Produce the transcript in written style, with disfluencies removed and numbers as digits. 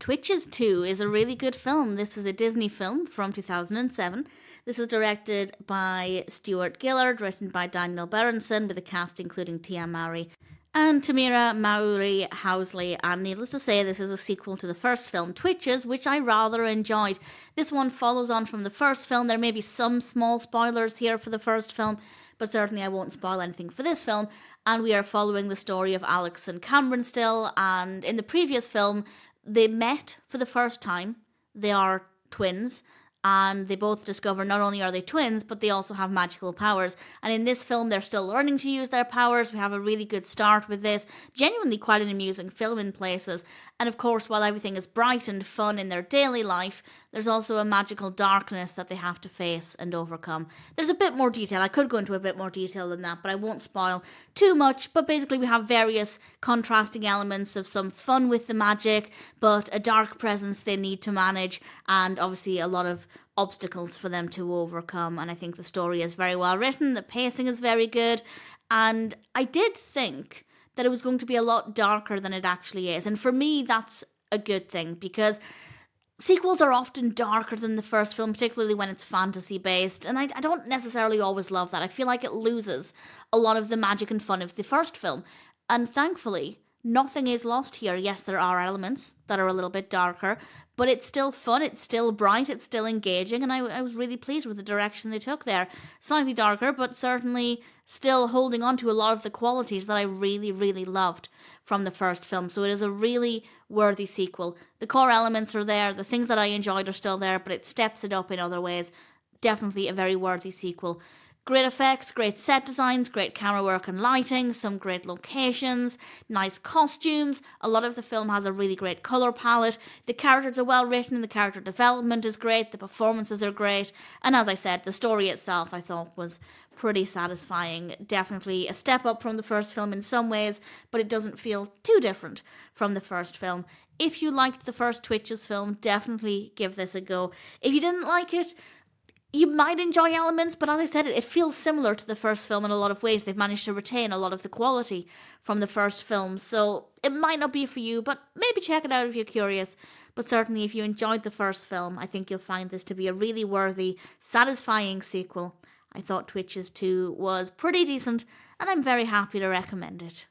Twitches 2 is a really good film. This is a Disney film from 2007. This is directed by Stuart Gillard, written by Daniel Berendsen, with a cast including Tia Mowry and Tamera Mowry-Housley. And needless to say, this is a sequel to the first film, Twitches, which I rather enjoyed. This one follows on from the first film. There may be some small spoilers here for the first film, but certainly I won't spoil anything for this film. And we are following the story of Alex and Camryn still. And in the previous film, they met for the first time. They are twins, and they both discover not only are they twins, but they also have magical powers. And in this film, they're still learning to use their powers. We have a really good start with this. Genuinely quite an amusing film in places. And of course, while everything is bright and fun in their daily life, there's also a magical darkness that they have to face and overcome. There's a bit more detail. I could go into a bit more detail than that, but I won't spoil too much. But basically, we have various contrasting elements of some fun with the magic, but a dark presence they need to manage, and obviously a lot of obstacles for them to overcome. And I think the story is very well written. The pacing is very good. And I did think that it was going to be a lot darker than it actually is. And for me, that's a good thing, because sequels are often darker than the first film, particularly when it's fantasy-based, and I don't necessarily always love that. I feel like it loses a lot of the magic and fun of the first film, and thankfully, nothing is lost here. Yes, there are elements that are a little bit darker, but it's still fun, it's still bright, it's still engaging, and I was really pleased with the direction they took there. Slightly darker, but certainly still holding on to a lot of the qualities that I really, really loved from the first film. So it is a really worthy sequel. The core elements are there, the things that I enjoyed are still there, but it steps it up in other ways. Definitely a very worthy sequel. Great effects, great set designs, great camera work and lighting, some great locations, nice costumes. A lot of the film has a really great colour palette. The characters are well written, the character development is great, the performances are great. And as I said, the story itself I thought was pretty satisfying. Definitely a step up from the first film in some ways, but it doesn't feel too different from the first film. If you liked the first Twitches film, definitely give this a go. If you didn't like it, you might enjoy elements, but as I said, it feels similar to the first film in a lot of ways. They've managed to retain a lot of the quality from the first film, so it might not be for you, but maybe check it out if you're curious. But certainly if you enjoyed the first film, I think you'll find this to be a really worthy, satisfying sequel. I thought Twitches 2 was pretty decent, and I'm very happy to recommend it.